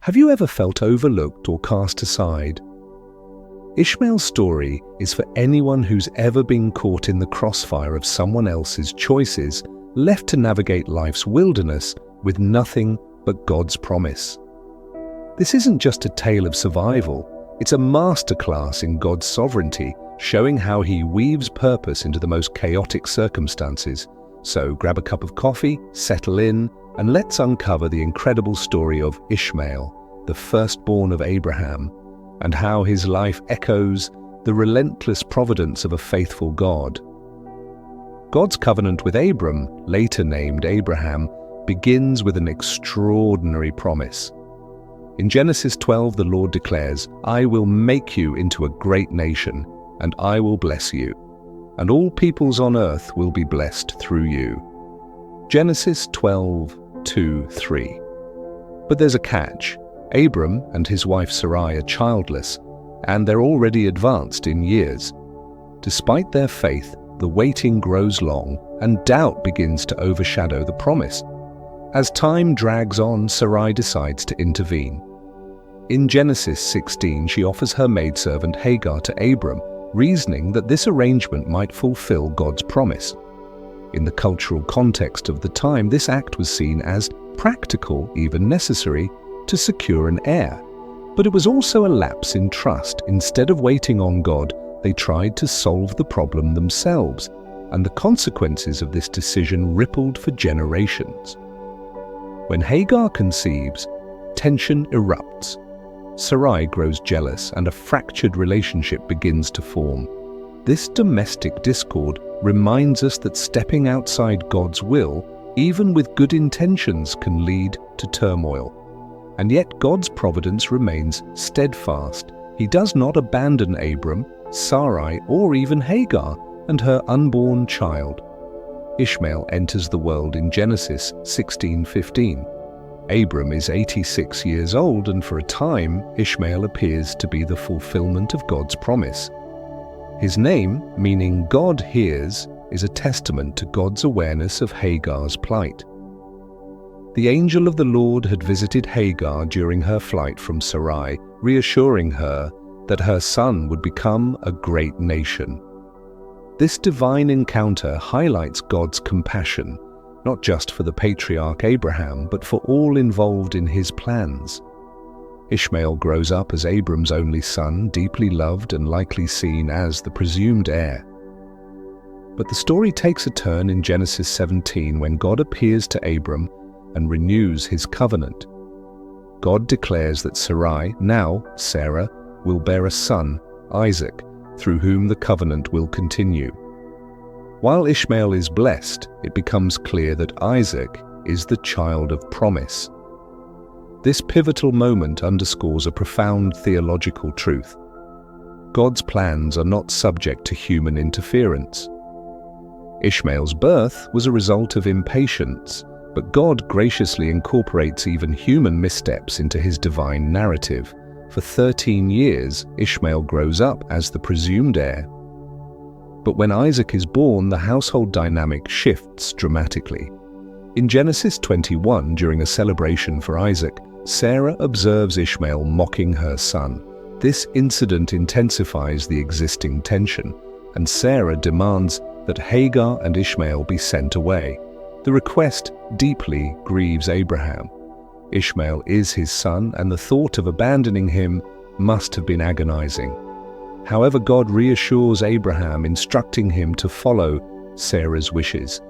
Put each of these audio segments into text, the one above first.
Have you ever felt overlooked or cast aside? Ishmael's story is for anyone who's ever been caught in the crossfire of someone else's choices, left to navigate life's wilderness with nothing but God's promise. This isn't just a tale of survival, it's a masterclass in God's sovereignty, showing how He weaves purpose into the most chaotic circumstances. So grab a cup of coffee, settle in, and let's uncover the incredible story of Ishmael, the firstborn of Abraham, and how his life echoes the relentless providence of a faithful God. God's covenant with Abram, later named Abraham, begins with an extraordinary promise. In Genesis 12, the Lord declares, "I will make you into a great nation, and I will bless you, and all peoples on earth will be blessed through you." Genesis 12:2-3. But there's a catch. Abram and his wife Sarai are childless, and they're already advanced in years. Despite their faith, the waiting grows long, and doubt begins to overshadow the promise. As time drags on, Sarai decides to intervene. In Genesis 16, she offers her maidservant Hagar to Abram, reasoning that this arrangement might fulfill God's promise. In the cultural context of the time, this act was seen as practical, even necessary, to secure an heir. But it was also a lapse in trust. Instead of waiting on God, they tried to solve the problem themselves, and the consequences of this decision rippled for generations. When Hagar conceives, tension erupts. Sarai grows jealous, and a fractured relationship begins to form. This domestic discord reminds us that stepping outside God's will, even with good intentions, can lead to turmoil. And yet God's providence remains steadfast. He does not abandon Abram, Sarai, or even Hagar and her unborn child. Ishmael enters the world in Genesis 16:15. Abram is 86 years old, and for a time, Ishmael appears to be the fulfillment of God's promise. His name, meaning God hears, is a testament to God's awareness of Hagar's plight. The angel of the Lord had visited Hagar during her flight from Sarai, reassuring her that her son would become a great nation. This divine encounter highlights God's compassion, not just for the patriarch Abraham, but for all involved in his plans. Ishmael grows up as Abram's only son, deeply loved and likely seen as the presumed heir. But the story takes a turn in Genesis 17 when God appears to Abram and renews his covenant. God declares that Sarai, now Sarah, will bear a son, Isaac, through whom the covenant will continue. While Ishmael is blessed, it becomes clear that Isaac is the child of promise. This pivotal moment underscores a profound theological truth. God's plans are not subject to human interference. Ishmael's birth was a result of impatience, but God graciously incorporates even human missteps into his divine narrative. For 13 years, Ishmael grows up as the presumed heir. But when Isaac is born, the household dynamic shifts dramatically. In Genesis 21, during a celebration for Isaac, Sarah observes Ishmael mocking her son. This incident intensifies the existing tension, and Sarah demands that Hagar and Ishmael be sent away. The request deeply grieves Abraham. Ishmael is his son, and the thought of abandoning him must have been agonizing. However, God reassures Abraham, instructing him to follow Sarah's wishes.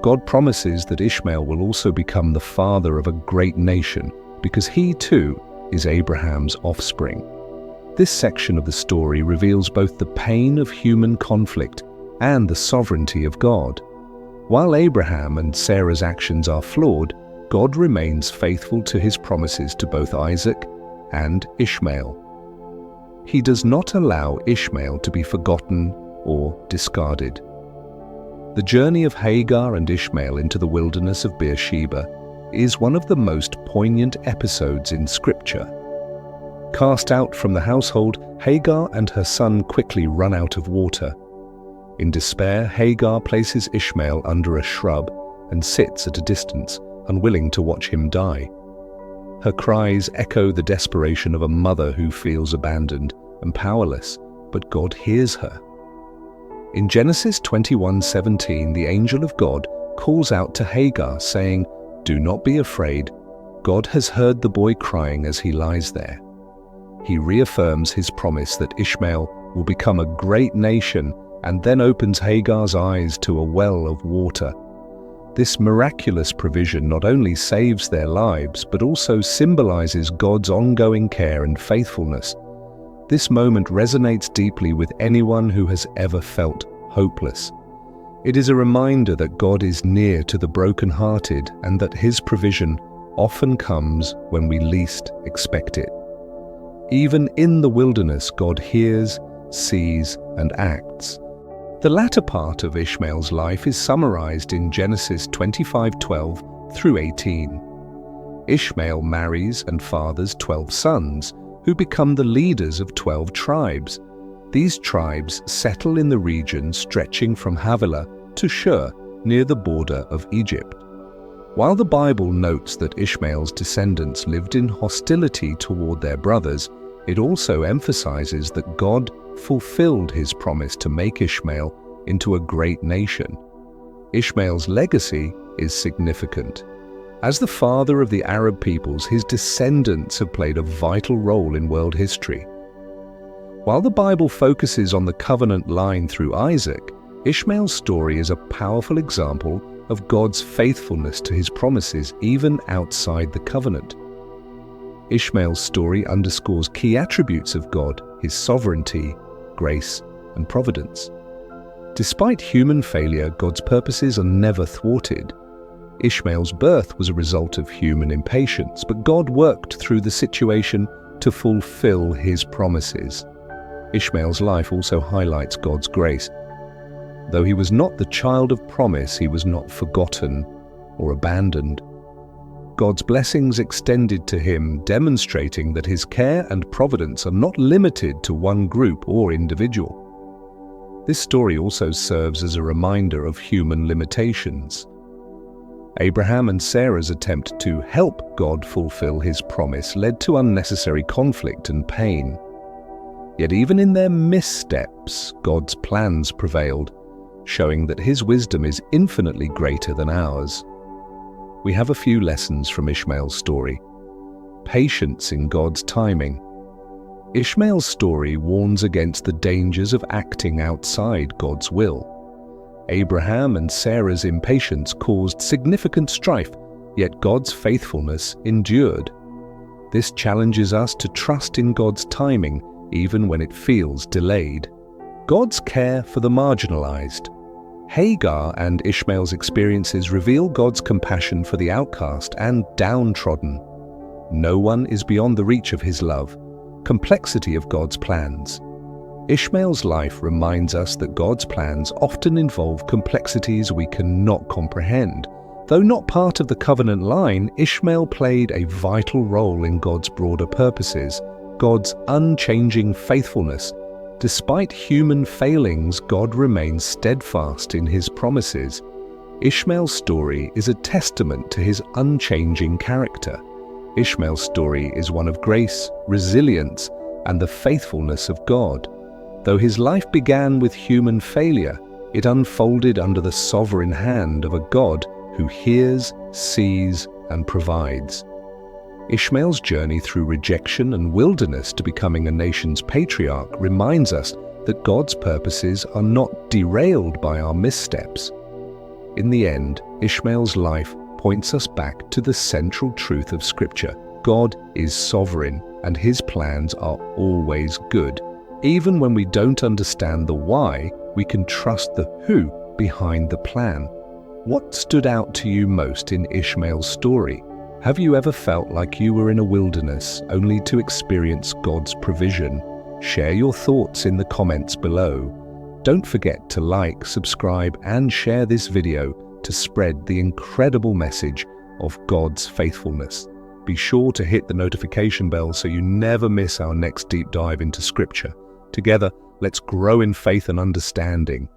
God promises that Ishmael will also become the father of a great nation, because he too is Abraham's offspring. This section of the story reveals both the pain of human conflict and the sovereignty of God. While Abraham and Sarah's actions are flawed, God remains faithful to his promises to both Isaac and Ishmael. He does not allow Ishmael to be forgotten or discarded. The journey of Hagar and Ishmael into the wilderness of Beersheba is one of the most poignant episodes in Scripture. Cast out from the household, Hagar and her son quickly run out of water. In despair, Hagar places Ishmael under a shrub and sits at a distance, unwilling to watch him die. Her cries echo the desperation of a mother who feels abandoned and powerless, but God hears her. In Genesis 21:17, the angel of God calls out to Hagar, saying, "Do not be afraid. God has heard the boy crying as he lies there." He reaffirms his promise that Ishmael will become a great nation and then opens Hagar's eyes to a well of water. This miraculous provision not only saves their lives, but also symbolizes God's ongoing care and faithfulness. This moment resonates deeply with anyone who has ever felt hopeless. It is a reminder that God is near to the brokenhearted and that His provision often comes when we least expect it. Even in the wilderness, God hears, sees, and acts. The latter part of Ishmael's life is summarized in Genesis 25:12 through 18. Ishmael marries and fathers 12 sons, who become the leaders of 12 tribes. These tribes settle in the region stretching from Havilah to Shur, near the border of Egypt. While the Bible notes that Ishmael's descendants lived in hostility toward their brothers, it also emphasizes that God fulfilled His promise to make Ishmael into a great nation. Ishmael's legacy is significant. As the father of the Arab peoples, his descendants have played a vital role in world history. While the Bible focuses on the covenant line through Isaac, Ishmael's story is a powerful example of God's faithfulness to His promises even outside the covenant. Ishmael's story underscores key attributes of God: His sovereignty, grace, and providence. Despite human failure, God's purposes are never thwarted. Ishmael's birth was a result of human impatience, but God worked through the situation to fulfill His promises. Ishmael's life also highlights God's grace. Though he was not the child of promise, he was not forgotten or abandoned. God's blessings extended to him, demonstrating that His care and providence are not limited to one group or individual. This story also serves as a reminder of human limitations. Abraham and Sarah's attempt to help God fulfill His promise led to unnecessary conflict and pain. Yet even in their missteps, God's plans prevailed, showing that His wisdom is infinitely greater than ours. We have a few lessons from Ishmael's story. Patience in God's timing. Ishmael's story warns against the dangers of acting outside God's will. Abraham and Sarah's impatience caused significant strife, yet God's faithfulness endured. This challenges us to trust in God's timing, even when it feels delayed. God's care for the marginalized. Hagar and Ishmael's experiences reveal God's compassion for the outcast and downtrodden. No one is beyond the reach of His love. Complexity of God's plans. Ishmael's life reminds us that God's plans often involve complexities we cannot comprehend. Though not part of the covenant line, Ishmael played a vital role in God's broader purposes, God's unchanging faithfulness. Despite human failings, God remains steadfast in His promises. Ishmael's story is a testament to His unchanging character. Ishmael's story is one of grace, resilience, and the faithfulness of God. Though his life began with human failure, it unfolded under the sovereign hand of a God who hears, sees, and provides. Ishmael's journey through rejection and wilderness to becoming a nation's patriarch reminds us that God's purposes are not derailed by our missteps. In the end, Ishmael's life points us back to the central truth of Scripture. God is sovereign, and His plans are always good. Even when we don't understand the why, we can trust the who behind the plan. What stood out to you most in Ishmael's story? Have you ever felt like you were in a wilderness only to experience God's provision? Share your thoughts in the comments below. Don't forget to like, subscribe, and share this video to spread the incredible message of God's faithfulness. Be sure to hit the notification bell so you never miss our next deep dive into Scripture. Together, let's grow in faith and understanding.